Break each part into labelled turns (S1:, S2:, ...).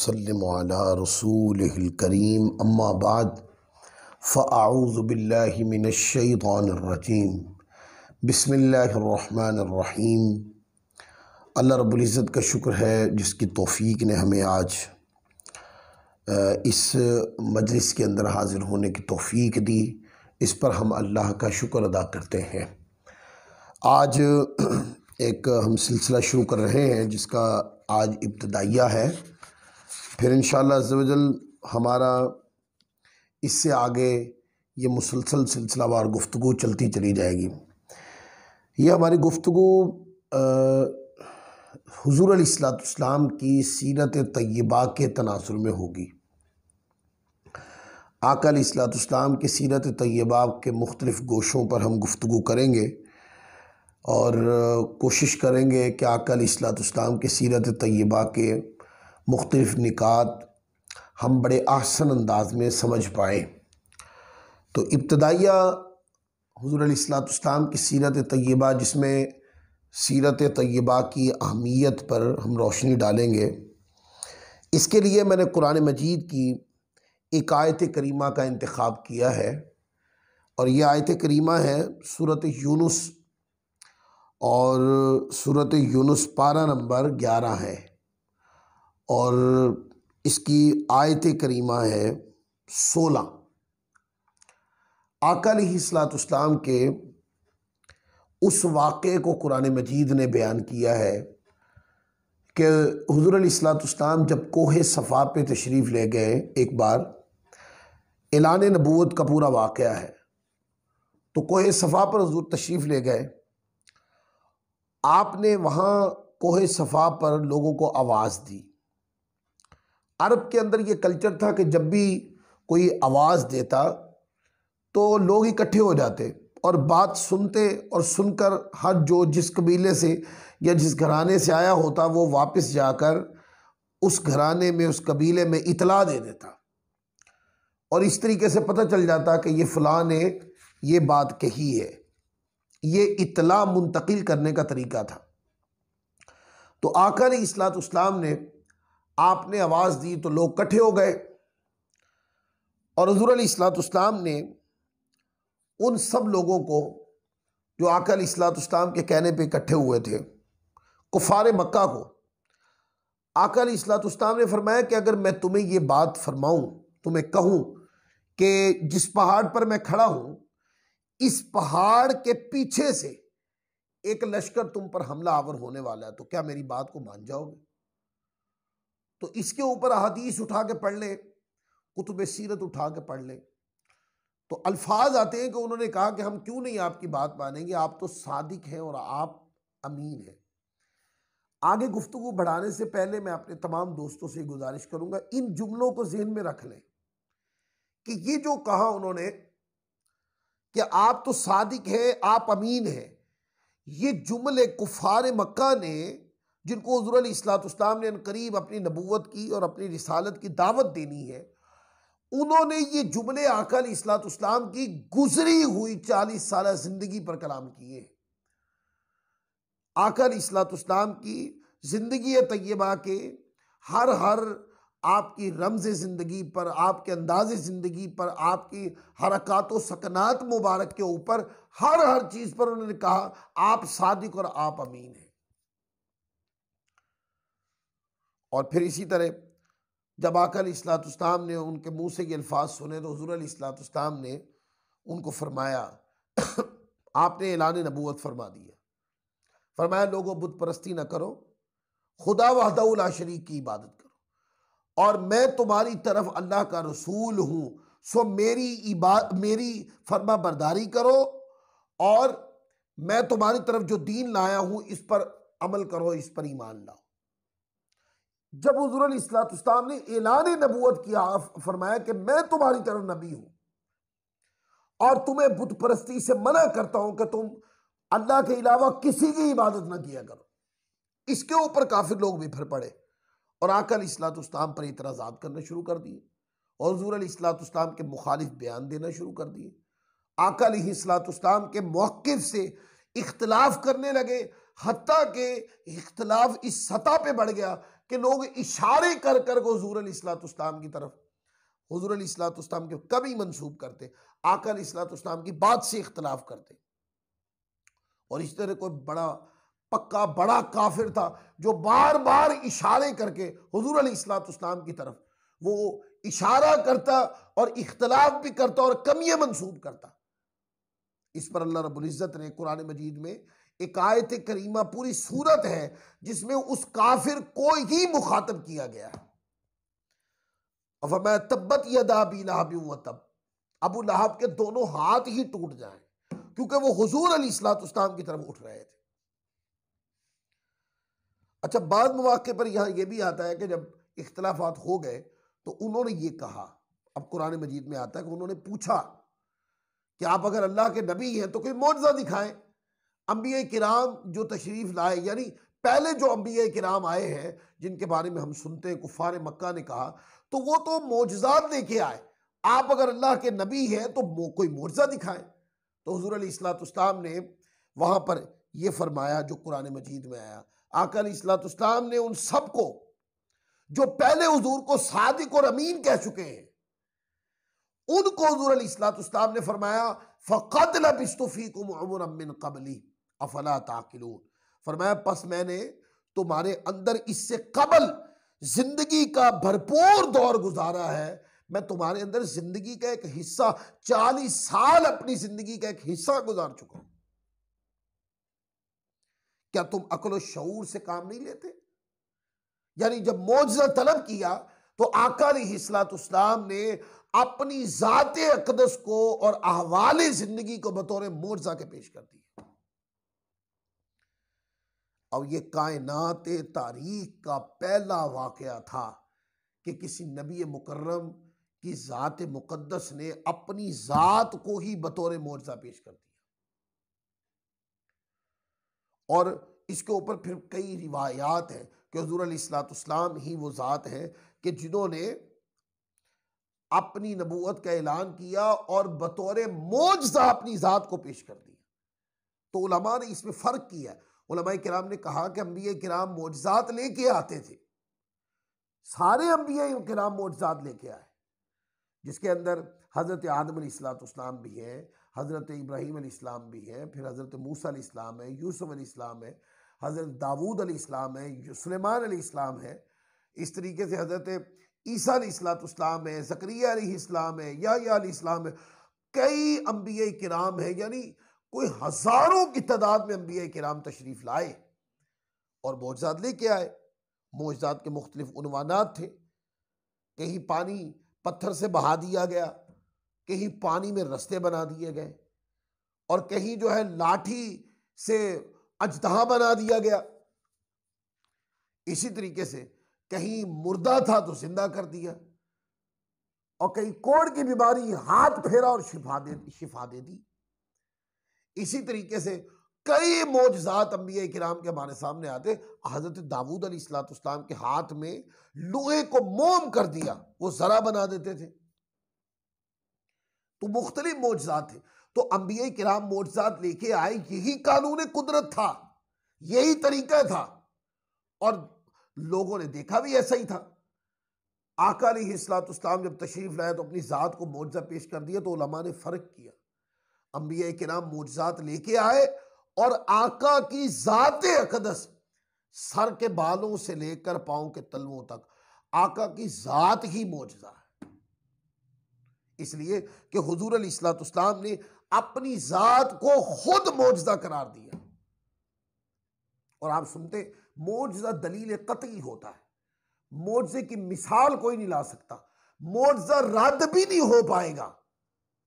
S1: वसल्लिम अला रसूलिहिल करीम अम्मा बाद फ़अऊज़ु बिल्लाहि मिनश शैतानिर रजीम बिस्मिल्लाहिर रहमानिर रहीम। अल्लाह रब्बुल इज़्ज़त का शुक्र है जिसकी तौफ़ीक ने हमें आज इस मजलिस के अंदर हाज़िर होने की तौफ़ीक दी। इस पर हम अल्लाह का शुक्र अदा करते हैं। आज एक हम सिलसिला शुरू कर रहे हैं जिसका आज इब्तिदाइया है, फिर इंशाअल्लाह अज़्ज़ व जल हमारा इससे आगे ये मुसलसल सिलसिलावार गुफ्तगू चलती चली जाएगी। ये हमारी गुफ्तगू हुज़ूर अलैहिस्सलाम की सीरत तय्यबा के तनासुर में होगी। आका अलैहिस्सलाम की सीरत तय्यबा के मुख्तलिफ़ गोशों पर हम गुफ्तगू करेंगे और कोशिश करेंगे कि आका अलैहिस्सलाम की सीरत तय्यबा के मुख्तलिफ़ निकात हम बड़े आहसन अंदाज में समझ पाएँ। तो इब्तिदाइया हुज़ूर अलैहिस्सलाम की सीरत तय्यबा, जिसमें सीरत तय्यबा की अहमियत पर हम रोशनी डालेंगे। इसके लिए मैंने कुरान मजीद की एक आयत करीमा का इंतखाब किया है और ये आयत करीमा है सूरत यूनुस, और सूरत यूनुस पारा नंबर 11 है और इसकी आयत करीमा है 16। आका अलैहिस्सलाम के उस वाक़े को कुरान मजीद ने बयान किया है कि हुज़ूर अलैहिस्सलाम जब कोहे सफ़ा पे तशरीफ़ ले गए, एक बार ऐलान नबूवत का पूरा वाक़या है। तो कोहे सफ़ा पर हुज़ूर तशरीफ़ ले गए, आपने वहाँ कोहे सफ़ा पर लोगों को आवाज़ दी। अरब के अंदर ये कल्चर था कि जब भी कोई आवाज़ देता तो लोग इकट्ठे हो जाते और बात सुनते, और सुनकर हर जो जिस कबीले से या जिस घराने से आया होता वो वापस जाकर उस घराने में, उस कबीले में इतला दे देता, और इस तरीके से पता चल जाता कि ये फ़लाँ ने ये बात कही है। ये इतला मुंतकिल करने का तरीका था। तो आका अलैहिस्सलाम ने, आपने आवाज़ दी तो लोग इकट्ठे हो गए, और हुज़ूर अलैहिस्सलाम ने उन सब लोगों को जो आका अलैहिस्सलाम के कहने पे इकट्ठे हुए थे, कुफ़ार मक्का को, आका अलैहिस्सलाम ने फरमाया कि अगर मैं तुम्हें ये बात फरमाऊँ, तुम्हें कहूँ कि जिस पहाड़ पर मैं खड़ा हूँ, इस पहाड़ के पीछे से एक लश्कर तुम पर हमला आवर होने वाला है, तो क्या मेरी बात को मान जाओगे? तो इसके ऊपर हदीस उठा के पढ़ ले, कुतुब सीरत उठा के पढ़ ले, तो अल्फाज आते हैं कि उन्होंने कहा कि हम क्यों नहीं आपकी बात मानेंगे, आप तो सादिक हैं और आप अमीन हैं। आगे गुफ्तगू बढ़ाने से पहले मैं अपने तमाम दोस्तों से गुजारिश करूंगा, इन जुमलों को ज़हन में रख लें कि ये जो कहा उन्होंने कि आप तो सादिक हैं, आप अमीन हैं, ये जुमले कुफ़ार मक्का ने, जिनको हुज़ूर अलैहिस्सलाम ने करीब अपनी नबूवत की और अपनी रिसालत की दावत देनी है, उन्होंने ये जुमले आका अलैहिस्सलाम की गुजरी हुई 40 साल जिंदगी पर कलाम किए। आका अलैहिस्सलाम की जिंदगी तय्यबा के हर आपकी रमज़ ज़िंदगी पर, आपके अंदाज़ ज़िंदगी पर, आपकी हरकत व सकनात मुबारक के ऊपर हर चीज़ पर उन्होंने कहा आप सादिक और आप अमीन हैं। और फिर इसी तरह जब आका अलैहिस्सलाम ने उनके मुंह से ये अल्फाज सुने तो हुज़ूर अलैहिस्सलाम ने उनको फरमाया आपने ऐलान नबूवत फरमा दिया, फरमाया लोगों बुत परस्ती न करो, खुदा वहदहू ला शरीक की इबादत करो, और मैं तुम्हारी तरफ अल्लाह का रसूल हूँ, सो मेरी फरमा बरदारी करो, और मैं तुम्हारी तरफ जो दीन लाया हूँ इस पर अमल करो, इस पर ईमान लाओ। जब हुज़ूर अलैहिस्सलाम ने ऐलान नबूवत किया, फरमाया कि मैं तुम्हारी तरफ नबी हूं और तुम्हें बुत परस्ती से मना करता हूं कि तुम अल्लाह के अलावा किसी की इबादत ना किया करो। इसके ऊपर काफिर लोग भी फिर पड़े और आका अलैहिस्सलाम पर इतराज़ात करना शुरू कर दिए और हुज़ूर अलैहिस्सलाम के मुखालिफ बयान देना शुरू कर दिए। आका अलैहिस्सलाम के मौक़िफ़ से इख्तलाफ करने लगे, हत्ता के इख्तलाफ इस सतह पे बढ़ गया कि लोग इशारे कर कर हुजूर अलैहिस्सलाम की तरफ, हुजूर अलैहिस्सलाम के कभी मंसूब करते, आका अलैहिस्सलाम की बात से इख्तलाफ करते। और इस तरह कोई बड़ा पक्का बड़ा काफिर था जो बार बार इशारे करके हुजूर अलैहिस्सलाम की तरफ वो इशारा करता और इख्तलाफ भी करता और कमियां मंसूब करता। इस पर अल्लाह रब्बुल इज्जत ने कुरान मजीद में एक आयत करीमा, पूरी सूरत है जिसमें उस काफिर को ही मुखातब किया गया है। फरमाया तब्बत यदा अबी लहब व तब, अबू लहब के दोनों हाथ ही टूट जाएं, क्योंकि वो हुजूर अलैहिस्सलाम की तरफ उठ रहे थे। अच्छा, बाद मौके पर यहां यह भी आता है कि जब इख्तलाफात हो गए तो उन्होंने ये कहा, अब कुरान मजीद में आता है कि उन्होंने पूछा कि आप अगर अल्लाह के नबी हैं तो कोई मौजज़ा दिखाएं। अंबिया किराम जो तशरीफ लाए, यानी पहले जो अंबिया किराम आए हैं जिनके बारे में हम सुनते हैं कुफार मक्का ने कहा, तो वो तो मौजज़ात लेके आए, आप अगर अल्लाह के नबी हैं तो कोई मौजज़ा दिखाएं। तो हुजूर अलैहिस्सलाम ने वहां पर यह फरमाया जो कुरान मजीद में आया, आका अलैहिस्सलाम ने उन सबको जो पहले हुजूर को सादिक और अमीन कह चुके हैं, उनको हुजूर अलैहिस्सलाम ने फरमाया फ़क़द लबिस्तु फ़ीकुम उमरन मिन क़ब्ली अफ़ला ताक़िलून, फरमाया पस मैंने तुम्हारे अंदर इससे कबल जिंदगी का भरपूर दौर गुजारा है, मैं तुम्हारे अंदर जिंदगी का एक हिस्सा 40 साल अपनी जिंदगी का एक हिस्सा गुजार चुका हूं। क्या तुम अक्ल शऊर से काम नहीं लेते? यानी जब मौजज़ा तलब किया तो आका अलैहिस्सलाम ने अपनी ज़ाते अक़दस को और अहवाले जिंदगी को बतौर मौजज़ा के पेश कर दिया। और ये कायनात तारीख का पहला वाक़या था कि किसी नबी मुकर्रम की ज़ात मुक़द्दस ने अपनी ज़ात को ही बतौर मौजज़ा पेश कर दिया। और इसके ऊपर फिर कई रिवायात हैं कि हुज़ूर अलैहिस्सलाम ही वो ज़ात है कि जिन्होंने अपनी नबूवत का ऐलान किया और बतौर मौजज़ा अपनी ज़ात को पेश कर दिया। तो उलमा ने इसमें फ़र्क किया। उलमाए किराम ने कहा कि अंबिया किराम मौजज़ात लेके आते थे, सारे अंबिया किराम मौजज़ात लेके आए, जिसके अंदर हज़रत आदम अलैहिस्सलाम भी हैं, हज़रत इब्राहीम अलैहिस्सलाम भी हैं, फिर हज़रत मूसा अलैहिस्सलाम है, यूसुफ अलैहिस्सलाम है, हज़रत दाऊद अलैहिस्सलाम है, सुलेमान अलैहिस्सलाम है, इस तरीके से हज़रत ईसा अलैहिस्सलाम है, ज़करिया अलैहिस्सलाम है, याह्या अलैहिस्सलाम है, कई अंबिया किराम है, यानी कोई हज़ारों की तादाद में अंबिया किराम तशरीफ़ लाए और मौजज़ात लेके आए। मौजज़ात के मुख्तलिफ उन्वानात थे, कहीं पानी पत्थर से बहा दिया गया, कहीं पानी में रस्ते बना दिए गए, और कहीं जो है लाठी से अजदहा बना दिया गया। इसी तरीके से कहीं मुर्दा था तो जिंदा कर दिया, और कहीं कोढ़ की बीमारी हाथ फेरा और शिफा दे दी। इसी तरीके से कई मौजज़ात अंबिया किराम के हमारे सामने आते। हज़रत दाऊद अलैहिस्सलाम के हाथ में लोहे को मोम कर दिया, वो जरा बना देते थे। तो मुख्तलिफ मौजज़ात थे। तो अंबिया किराम मौजज़ात लेके आए, यही कानून कुदरत था, यही तरीका था, और लोगों ने देखा भी ऐसा ही था। आका अलैहिस्सलाम जब तशरीफ लाए तो अपनी ज़ात को मौजज़ा पेश कर दिया। तो उलमा ने फ़र्क किया, अंबिया किराम मौजज़ात लेके आए और आका की ज़ाते अक़दस सर के बालों से लेकर पांव के तलवों तक आका की ज़ात ही मौजज़ा है। इसलिए कि हुजूर अलैहिस्सलाम ने अपनी ज़ात को खुद मौजज़ा करार दिया। और आप सुनते, मौजज़ा दलील कतई होता है, मौजज़े की मिसाल कोई नहीं ला सकता, मौजज़ा रद्द भी नहीं हो पाएगा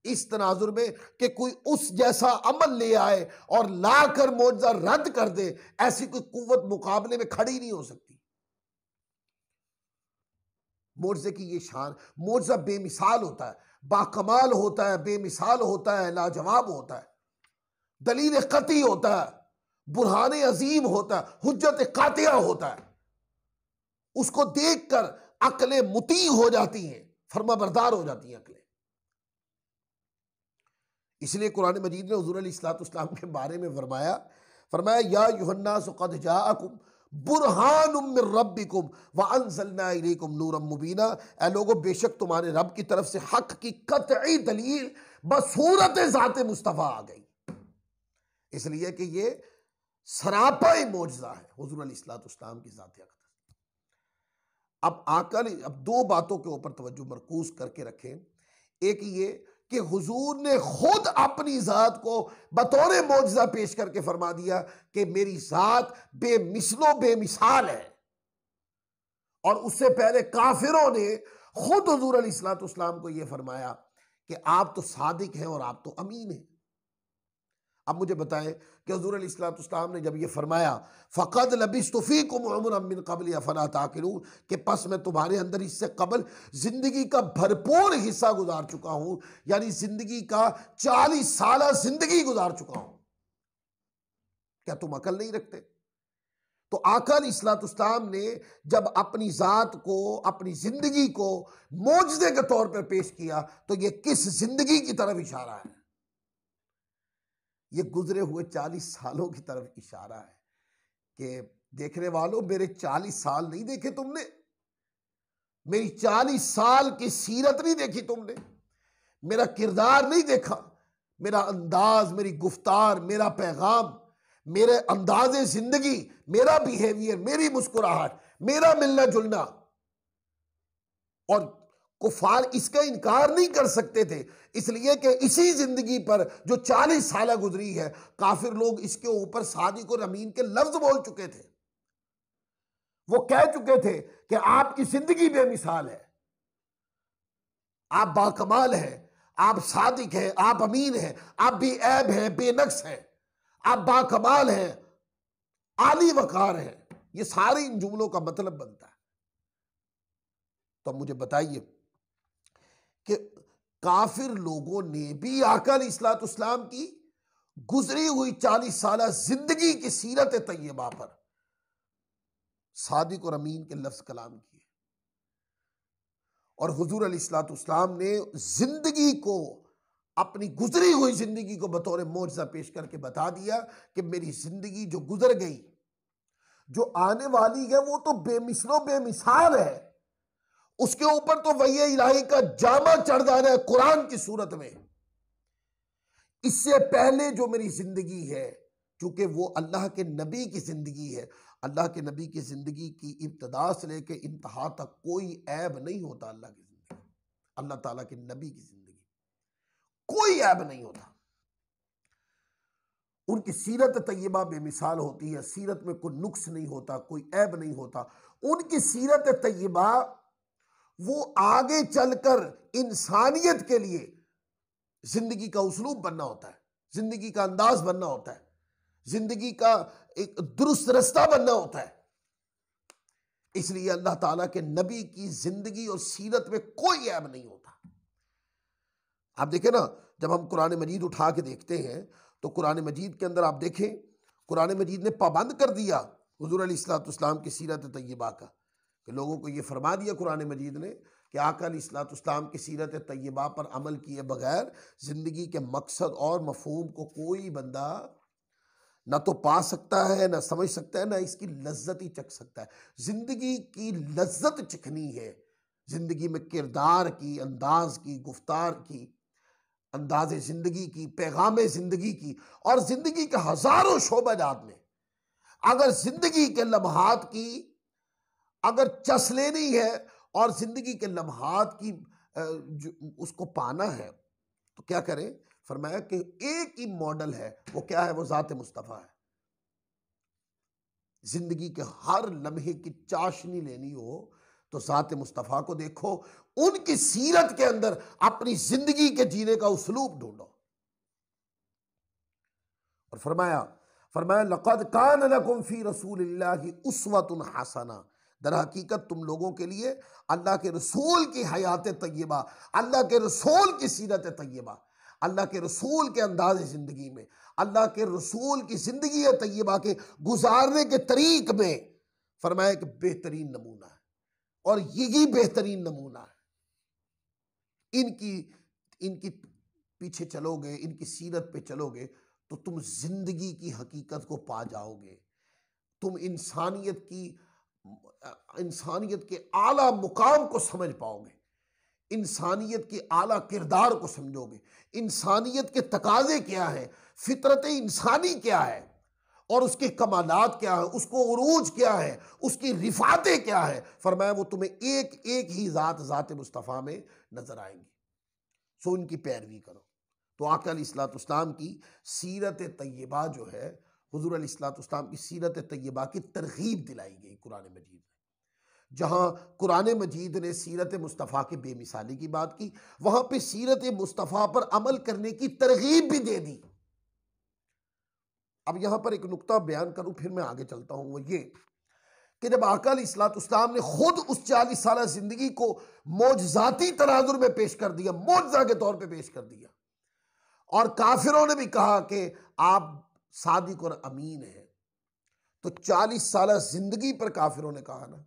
S1: इस तनाजुर में कि कोई उस जैसा अमल ले आए और लाकर मौजज़ा रद्द कर दे, ऐसी कोई कुव्वत मुकाबले में खड़ी नहीं हो सकती। मौजज़े की ये शान, मौजज़ा बेमिसाल होता है, बाकमाल होता है, बेमिसाल होता है, लाजवाब होता है, दलील कतई होता है, बुरहान अजीम होता है, हुज्जत कातिया होता है। उसको देखकर अक्लें मुती हो जाती हैं, फर्माबरदार हो जाती हैं अक्लें। इसलिए कुरान मजीद ने हुजूर अलैहिस्सलाम के बारे में फरमाया या अय्युहन्नास क़द जाअकुम बुरहानुम मिर रब्बिकुम व अंज़लना इलैकुम नूरम मुबीना। ऐ लोगों, बेशक तुम्हारे रब की तरफ से हक की कतई दलील बसूरत ज़ात मुस्तफ़ा आ गई, इसलिए कि ये सरापा मोजज़ा है हुज़ूर अलैहिस्सलाम की ज़ात अक़दस। अब आका ने अब दो बातों के ऊपर तवज्जो मरकूज करके रखें। एक ये कि हुजूर ने खुद अपनी ज़ात को बतौर मौजज़ा पेश करके फरमा दिया कि मेरी ज़ात बेमिसलो बेमिसाल है, और उससे पहले काफिरों ने खुद हुजूर अलैहिस्सलाम को यह फरमाया कि आप तो सादिक हैं और आप तो अमीन हैं। अब मुझे बताएं कि हुज़ूर अलैहिस्सलाम ने जब ये फरमाया फ़क़द लबिस्तु फ़ीकुम उमरन मिन क़ब्ल अफ़ला ताक़िलून, कि पस मैं तुम्हारे अंदर इससे कबल ज़िंदगी का भरपूर हिस्सा गुजार चुका हूँ, यानी ज़िंदगी का 40 साल ज़िंदगी गुजार चुका हूँ, क्या तुम अकल नहीं रखते? तो आका अलैहिस्सलाम ने जब अपनी ज़ात को, अपनी ज़िंदगी को मोजज़े के तौर पर पेश किया तो ये किस ज़िंदगी की तरफ इशारा है? ये गुजरे हुए 40 सालों की तरफ इशारा है कि देखने वालों, मेरे 40 साल नहीं देखे तुमने, मेरी 40 साल की सीरत नहीं देखी तुमने, मेरा किरदार नहीं देखा, मेरा अंदाज, मेरी गुफ्तार, मेरा पैगाम, मेरे अंदाजे जिंदगी, मेरा बिहेवियर, मेरी मुस्कुराहट, मेरा मिलना जुलना। और कुफार इसका इनकार नहीं कर सकते थे, इसलिए कि इसी जिंदगी पर जो 40 साल गुजरी है, काफिर लोग इसके ऊपर सादिक और अमीन के लफ्ज बोल चुके थे। वो कह चुके थे कि आपकी जिंदगी बेमिसाल है, आप बाकमाल हैं, आप सादिक हैं, आप अमीन हैं, आप बेऐब हैं, बेनक्स हैं, आप बाकमाल हैं, आली वकार हैं। ये सारे इन जुमलों का मतलब बनता है। तो मुझे बताइए कि काफिर लोगों ने भी आका अलैहिस्सलाम की गुजरी हुई 40 साल जिंदगी की सीरत तैयबा पर सादिक और अमीन के लफ्ज कलाम किए, और हुजूर अलैहिस्सलाम ने जिंदगी को, अपनी गुजरी हुई जिंदगी को बतौर मौजज़ा पेश करके बता दिया कि मेरी जिंदगी जो गुजर गई, जो आने वाली है, वो तो बेमिसलो बेमिसाल है। उसके ऊपर तो वही इलाही का जामा चढ़ जाना है कुरान की सूरत में। इससे पहले जो मेरी जिंदगी है, चूंकि वो अल्लाह के नबी की जिंदगी है, अल्लाह के नबी की जिंदगी की इब्तदा से लेके इंतहा तक कोई ऐब नहीं होता। अल्लाह की जिंदगी, अल्लाह ताला के नबी की जिंदगी कोई ऐब नहीं होता। उनकी सीरत तैयबा बेमिसाल होती है, सीरत में कोई नुक्स नहीं होता, कोई ऐब नहीं होता। उनकी सीरत तैयबा वो आगे चलकर इंसानियत के लिए जिंदगी का उसलूब बनना होता है, जिंदगी का अंदाज बनना होता है, जिंदगी का एक दुरुस्त रास्ता बनना होता है। इसलिए अल्लाह ताला के नबी की जिंदगी और सीरत में कोई ऐब नहीं होता। आप देखें ना, जब हम कुरान मजीद उठा के देखते हैं तो कुरान मजीद के अंदर आप देखें, कुरान मजीद ने पाबंद कर दिया हुजूर अलैहिस्सलाम की सीरत तैयबा का, कि लोगों को ये फरमा दिया कुरान मजीद ने कि आका अलैहिस्सलाम की सीरत तैयबा पर अमल किए बगैर ज़िंदगी के मकसद और मफहूम को कोई बंदा ना तो पा सकता है, ना समझ सकता है, ना इसकी लज्जत ही चख सकता है। ज़िंदगी की लज्जत चखनी है, ज़िंदगी में किरदार की, अंदाज की, गुफ्तार की, अंदाज़ ज़िंदगी की, पैगाम ज़िंदगी की, और ज़िंदगी के हज़ारों शोबाजात में अगर ज़िंदगी के लम्हात की अगर चस लेनी है और ज़िंदगी के लम्हात की उसको पाना है तो क्या करें? फरमाया कि एक ही मॉडल है, वो क्या है? वो ज़ात मुस्तफ़ा है। जिंदगी के हर लम्हे की चाशनी लेनी हो तो ज़ात मुस्तफ़ा को देखो, उनकी सीरत के अंदर अपनी जिंदगी के जीने का उसलूब ढूंढो। और फरमाया लक़द कान लकुम फ़ी रसूलिल्लाहि उस्वतुन हसना, दर हकीकत तुम लोगों के लिए अल्लाह के रसूल की हयात तय्यबा, अल्लाह के रसूल की सीरत तय्यबा, अल्लाह के रसूल के अंदाज ज़िंदगी में, अल्लाह के रसूल की ज़िंदगी तय्यबा के गुजारने के तरीक में फरमाया कि बेहतरीन नमूना है, और यही बेहतरीन नमूना है। इनकी पीछे चलोगे, इनकी सीरत पे चलोगे तो तुम जिंदगी की हकीकत को पा जाओगे। तुम इंसानियत के आला मुकाम को समझ पाओगे, इंसानियत के आला किरदार को समझोगे, इंसानियत के तकाजे क्या है, फितरत इंसानी क्या है और उसके कमालात क्या है, उसको उरूज क्या है, उसकी रिफातें क्या है। फरमाया वो तुम्हें एक एक ही ज़ात मुस्तफ़ा में नजर आएंगी, सो इनकी पैरवी करो। तो आका अलैहिस्सलाम की सीरत तय्यबा जो है, हुज़ूर अलैहिस्सलाम की सीरत तय्यबा की तरगीब दिलाई गई कुरान मजीद में। जहाँ कुरान मजीद ने सीरत मुस्तफ़ा की बेमिसाली की बात की, वहाँ पे सीरत मुस्तफ़ा पर अमल करने की तरगीब भी दे दी। अब यहाँ पर एक नुक्ता बयान करूँ, फिर मैं आगे चलता हूँ। वो ये कि जब आका अलैहिस्सलाम ने खुद उस 40 साल जिंदगी को मौजज़ाती तनाजुर में पेश कर दिया, मौजज़ा के तौर पे पेश कर दिया, और काफिरों ने भी कहा कि आप सादिक और अमीन हैं, तो 40 साल जिंदगी पर काफिरों ने कहा ना।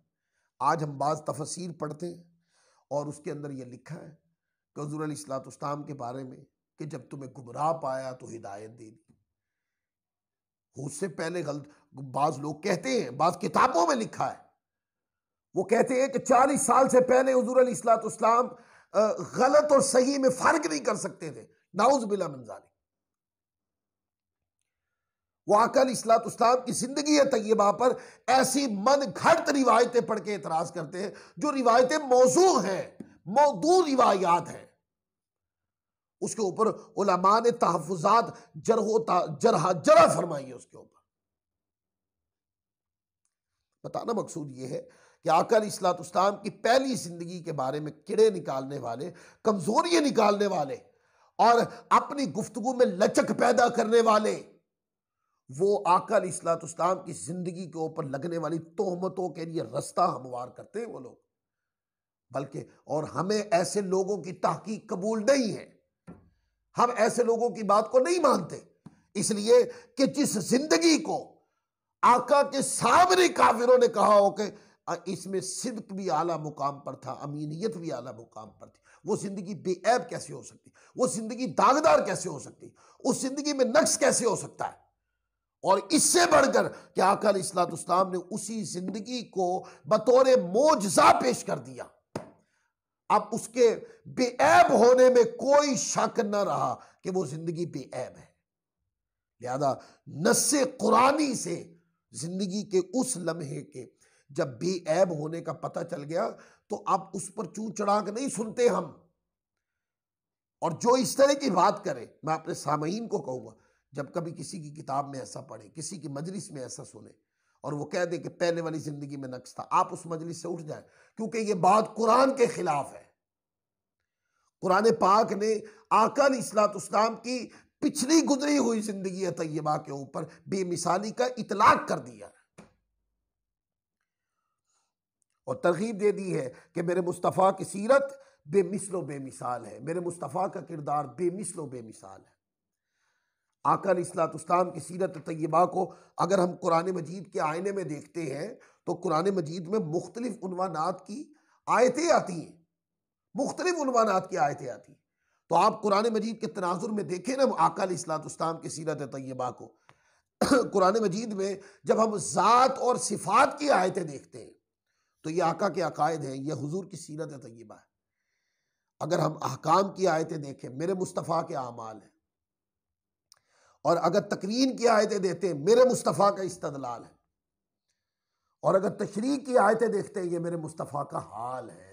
S1: आज हम बाज़ तफसीर पढ़ते हैं और उसके अंदर यह लिखा है कि हुज़ूर अलैहिस्सलाम के बारे में कि जब तुम्हें गुमराह पाया तो हिदायत दे दी। उससे पहले गलत बाज लोग कहते हैं, बाज किताबों में लिखा है, वो कहते हैं कि 40 साल से पहले हुज़ूर अलैहिस्सलाम गलत और सही में फर्क नहीं कर सकते थे। नाउज़ बिल्लाह मिन ज़ालिक। वो आका अलैहिस्सलाम की जिंदगी तय्यबा पर ऐसी मन घड़त रिवायतें पढ़ के एतराज करते हैं जो रिवायतें मौजू हैं, मौदू रिवायात हैं। उसके ऊपर उलमा ने तहफ़्फ़ुज़ात जरह फरमाई है। उसके ऊपर बताना मकसूद यह है कि आका अलैहिस्सलाम की पहली जिंदगी के बारे में किड़े निकालने वाले, कमजोरियां निकालने वाले और अपनी गुफ्तगू में लचक पैदा करने वाले, वो आका अलैहिस्सलाम की जिंदगी के ऊपर लगने वाली तोहमतों के लिए रास्ता हमवार करते हैं वो लोग। बल्कि और हमें ऐसे लोगों की तहकीक कबूल नहीं है, हम ऐसे लोगों की बात को नहीं मानते, इसलिए कि जिस जिंदगी को आका के सामने काफिरों ने कहा हो कि इसमें सिद्क भी आला मुकाम पर था, अमीनियत भी आला मुकाम पर थी, वो जिंदगी बेऐब कैसे हो सकती, वो जिंदगी दागदार कैसे हो सकती, उस जिंदगी में नक्स कैसे हो सकता है। और इससे बढ़कर कि आका अलैहिस्सलाम ने उसी जिंदगी को बतौर मोजज़ा पेश कर दिया। अब उसके बेऐब होने में कोई शक न रहा कि वो जिंदगी बेऐब है। लिहाजा नस्से कुरानी से जिंदगी के उस लम्हे के जब बेऐब होने का पता चल गया तो अब उस पर चू चढ़ाक नहीं सुनते हम। और जो इस तरह की बात करे, मैं अपने सामईन को कहूंगा, जब कभी किसी की किताब में ऐसा पढ़े, किसी की मजलिस में ऐसा सुने और वो कह दे कि पहले वाली जिंदगी में नक्स था, आप उस मजलिस से उठ जाए, क्योंकि ये बात कुरान के खिलाफ है। कुरान पाक ने आका अलैहिस्सलाम की पिछली गुजरी हुई जिंदगी तय्यबा के ऊपर बेमिसाली का इतलाक कर दिया और तरगीब दे दी है कि मेरे मुस्तफ़ा की सीरत बेमिसलो बेमिसाल है, मेरे मुस्तफ़ा का किरदार बेमिसलो बेमिसाल है। आका अलैहिस्सलाम की सीरत तय्यबा को अगर हम कुरान मजीद के आईने में देखते हैं तो कुरान मजीद में मुख्तलिफ उन्वानात की आयतें आती हैं, मुख्तलिफ उन्वानात की आयतें आती हैं। तो आप कुरान मजीद के तनाजुर में देखें ना आका अलैहिस्सलाम की सीरत तय्यबा को। कुरान मजीद में जब हम ज़ात और सिफात की आयतें देखते हैं तो ये आका के अकायद हैं, ये हुजूर की सीरत तय्यबा है। अगर हम अहकाम की आयतें देखें, मेरे मुस्तफ़ा के आमाल हैं, और अगर तकरीन की आयतें देते हैं, मेरे मुस्तफ़ा का इस्तदलाल है, और अगर तशरीह की आयतें देखते हैं, ये मेरे मुस्तफ़ा का हाल है,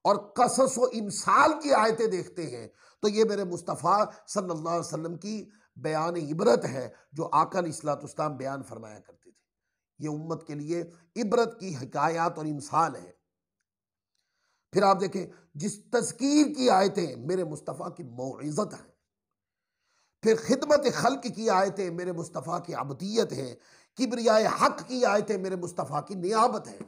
S1: और कसस व इमसाल की आयतें देखते हैं तो ये मेरे मुस्तफ़ा सल्लल्लाहु अलैहि वसल्लम की बयान इबरत है जो आका अलैहिस्सलाम बयान फरमाया करते थे। ये उम्मत के लिए इबरत की हिकायात और इमसाल है। फिर आप देखें, जिस तज़कीर की आयतें मेरे मुस्तफ़ा की मौइज़त है, फिर खिदमत खल्क की आयतें मेरे मुस्तफ़ा की अबदियत है, किबरियाए हक की आयतें मेरे मुस्तफ़ा की नियाबत है,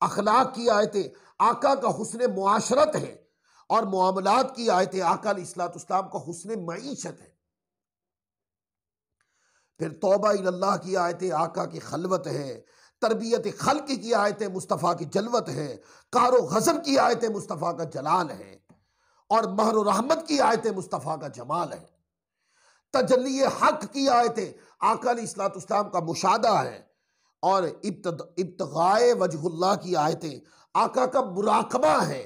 S1: अखलाक की आयतें आका का हुस्न मुआशरत है, और मुआमलात की आयतें आका अलैहिस्सलाम का हुस्न मईशत है। फिर तौबा इल्लल्लाह की आयतें आका की खलवत है, तरबियत खल्क की आयतें मुस्तफ़ा की जलवत है, कारो गज़ब की आयतें मुस्तफ़ा का जलाल है, और महर रहमत की आयतें मुस्तफ़ा का जमाल है। तजल्ली हक की आयतें, आका अलैहिस्सलाम का मुशाहदा है, और इब्तिगाए वजहुल्लाह की आयतें, आका का मुराकबा है,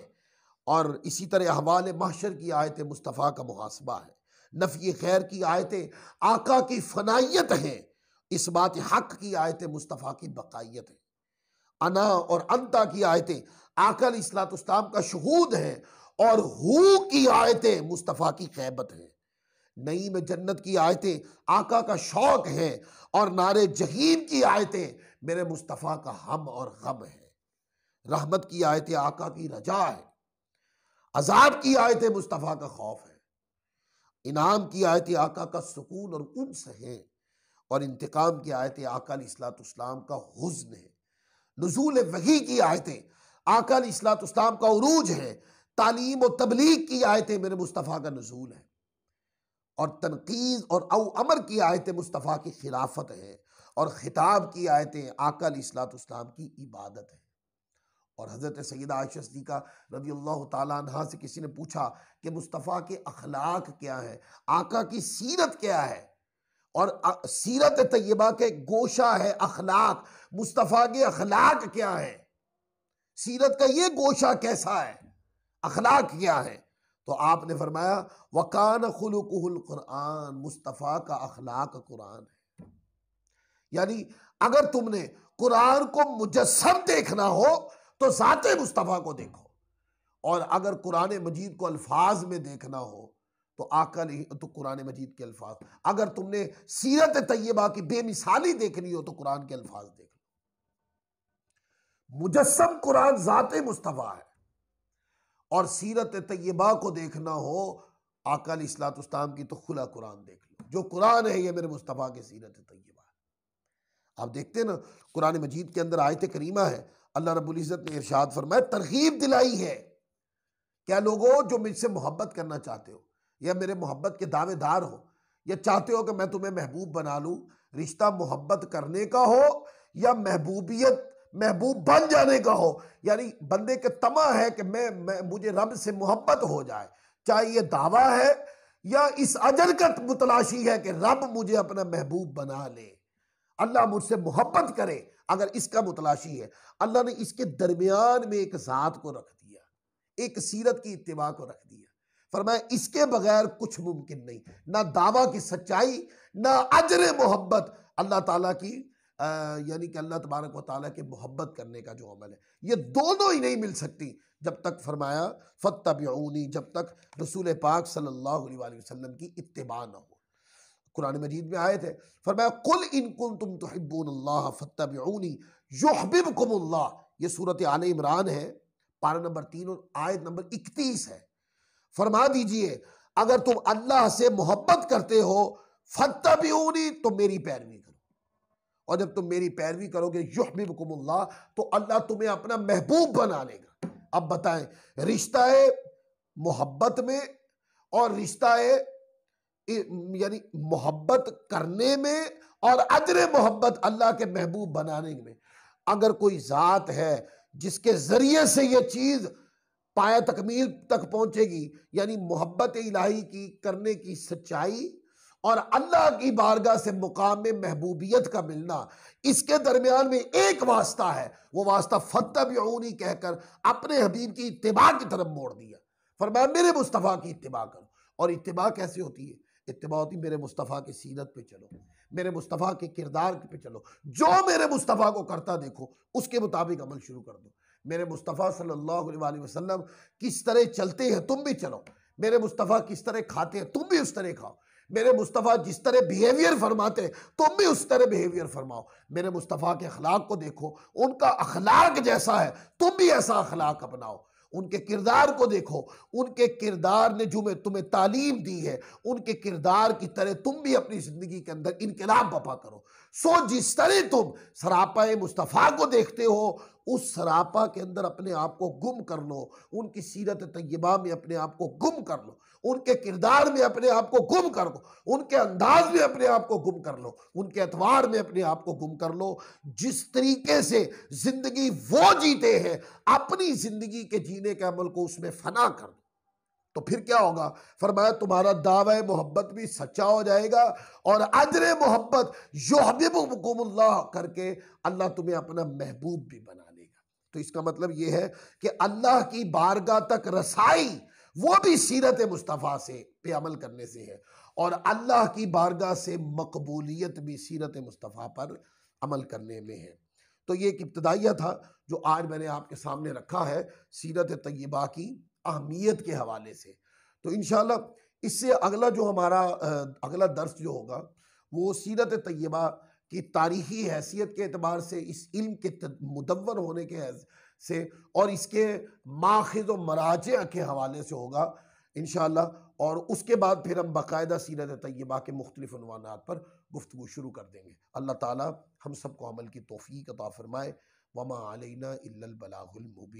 S1: और इसी तरह अहवाल महशर की आयतें मुस्तफ़ा का मुहासबा है, नफ़ी खैर की आयतें आका की फनाइयत हैं, इस बात हक की आयतें मुस्तफ़ा की बकायत है, अना और अंता की आयतें आका अलैहिस्सलाम का शहूद है, और हू की आयतें मुस्तफ़ा की ग़ैबत है, नई में जन्नत की आयतें आका का शौक है, और नारे जहीम की आयतें मेरे मुस्तफ़ा का हम और गम है, रहमत की आयतें आका की रजा है, अजाब की आयतें मुस्तफ़ा का खौफ है, इनाम की आयतें आका का सुकून और उन्स है, और इंतकाम की आयतें आका अलैहिस्सलाम का हुज़्न है, नुज़ूल वही की आयतें आका अलैहिस्सलाम का उरूज है, तालीम और तबलीग की आयतें मेरे मुस्तफ़ा का नुज़ूल है, और तनकीज़ और अमर की आयतें मुस्तफ़ा की खिलाफत है, और खिताब की आयतें आका अलैहिस्सलाम की इबादत है। और हज़रत सैयदा आयशा सिद्दीक़ा रज़ियल्लाहु ताला अन्हा से किसी ने पूछा कि मुस्तफ़ा के अखलाक क्या है, आका की सीरत क्या है, और सीरत तैयबा के गोशा है अखलाक, मुस्तफ़ा के अखलाक क्या है, सीरत का ये गोशा कैसा है, अखलाक क्या है, तो आपने फरमाया वकान खुलुकुहुल कुरान, मुस्तफ़ा का अखलाक कुरान है। यानी अगर तुमने कुरान को मुजस्सम देखना हो तो ज़ाते मुस्तफ़ा को देखो, और अगर कुरान मजीद को अल्फाज में देखना हो तो आका नहीं तो कुरान मजीद के अल्फाज, अगर तुमने सीरत तैयबा की बेमिसाली देखनी हो तो कुरान के अल्फाज देख लो। मुजस्सम कुरान ज़ाते मुस्तफ़ा है, और सीरत तैयबा को देखना हो आका अलैहिस्सलाम की तो खुला कुरान देख लो, जो कुरान है ये मेरे मुस्तफ़ा की सीरत तैयबा है। आप देखते हैं ना कुरान मजीद के अंदर आयत करीमा है, अल्लाह रब्बुल इज़्ज़त ने इरशाद फरमाया, तरगीब दिलाई है, क्या लोगों जो मुझसे मोहब्बत करना चाहते हो या मेरे मोहब्बत के दावेदार हो, या चाहते हो कि मैं तुम्हें महबूब बना लूँ, रिश्ता मोहब्बत करने का हो या महबूब बन जाने का हो, यानी बंदे के तमा है कि मुझे रब से मोहब्बत हो जाए, चाहे ये दावा है या इस अजर का मुतलाशी है कि रब मुझे अपना महबूब बना ले, अल्लाह मुझसे मोहब्बत करे, अगर इसका मुतलाशी है, अल्लाह ने इसके दरमियान में एक ज़ात को रख दिया, एक सीरत की इत्तिबा को रख दिया, फरमाया इसके बगैर कुछ मुमकिन नहीं, ना दावा की सच्चाई ना अजर मोहब्बत, अल्लाह ताला की यानी कि अल्लाह तबारक व ताला के मोहब्बत करने का जो अमल है, ये दोनों ही नहीं मिल सकती जब तक फरमाया फत्तबिऊनी, जब तक रसूल पाक सल्लल्लाहु अलैहि वसल्लम की इत्तिबा न हो। कुरान मजीद में आयत है, फरमाया कुल इन कुंतुम तुहिब्बूनल्लाह फत्तबिऊनी युहब्बिबकुमुल्लाह, ये सूरत आले इमरान है, पारा नंबर 3 और आयत नंबर 31 है। फरमा दीजिए अगर तुम अल्लाह से मोहब्बत करते हो फत्तबिऊनी, तो मेरी पैरवी करो, और जब तुम मेरी पैरवी करोगे युहब्बिबकुमुल्लाह, तो अल्लाह तुम्हें अपना महबूब बना लेगा। अब बताएं, रिश्ता है मोहब्बत में और रिश्ता है यानी मोहब्बत करने में और अजर मोहब्बत अल्लाह के महबूब बनाने में, अगर कोई ज़ात है जिसके ज़रिए से ये चीज़ पाया तकमील तक पहुंचेगी, यानी मोहब्बत इलाही की करने की सच्चाई और अल्लाह की बारगाह से मुकाम में महबूबियत का मिलना, इसके दरमियान में एक वास्ता है, वो वास्ता फत्तबिऊनी कहकर अपने हबीब की इत्तिबा की तरफ मोड़ दिया, फरमाया मेरे मुस्तफ़ा की इत्तिबा करो। और इत्तिबा कैसे होती है? इत्तिबा होती मेरे मुस्तफ़ा की सीरत पे चलो, मेरे मुस्तफ़ा के किरदार पे चलो, जो मेरे मुस्तफ़ा को करता देखो उसके मुताबिक अमल शुरू कर दो। मेरे मुस्तफ़ा सल्लल्लाहु अलैहि वसल्लम किस तरह चलते हैं तुम भी चलो, मेरे मुस्तफ़ा किस तरह खाते हैं तुम भी उस तरह खाओ, मेरे मुस्तफ़ा जिस तरह बिहेवियर फरमाते हैं तुम भी उस तरह बिहेवियर फरमाओ, मेरे मुस्तफ़ा के अखलाक को देखो, उनका अखलाक जैसा है तुम भी ऐसा अखलाक अपनाओ, उनके किरदार को देखो, उनके किरदार ने जो तुम्हें तालीम दी है उनके किरदार की तरह तुम भी अपनी ज़िंदगी के अंदर इनकलाब बपा करो। सो जिस तरह तुम सरापा मुस्तफ़ा को देखते हो उस सरापा के अंदर अपने आप को गुम कर लो, उनकी सीरत तैयबा में अपने आप को गुम कर लो, उनके किरदार में अपने आप को गुम कर लो, उनके अंदाज में अपने आप को गुम कर लो, उनके एतवार में अपने आप को गुम कर लो। जिस तरीके से जिंदगी वो जीते हैं अपनी जिंदगी के जीने के अमल को उसमें फना कर दो। तो फिर क्या होगा? फरमाया तुम्हारा दावा मोहब्बत भी सच्चा हो जाएगा और अजर मोहब्बत युहब्बुकुमुल्लाह करके अल्लाह तुम्हें अपना महबूब भी बना लेगा। तो इसका मतलब यह है कि अल्लाह की बारगाह तक रसाई वो भी सीरत मुस्तफ़ा से पे अमल करने से है, और अल्लाह की बारगाह से मकबूलियत भी सीरत मुस्तफ़ा पर अमल करने में है। तो ये एक इब्तदाइया था जो आज मैंने आपके सामने रखा है सीरत तय्यबा की अहमियत के हवाले से। तो इंशाल्लाह इससे अगला जो हमारा अगला दर्स जो होगा वो सीरत तय्यबा की तारीखी हैसियत के एतबार से, इस इल्म के मुदव्वर होने के से और इसके माखिज़ व मराजिअ के हवाले से होगा इंशाअल्लाह। और उसके बाद फिर हम बाकायदा सीरत तय्यबा के मुख्तलिफ उन्वानात पर गुफ्तगू शुरू कर देंगे। अल्लाह ताला हम सबको अमल की तौफीक अता फरमाए। वमा अलैना इल्लल बलागुल मुबीन।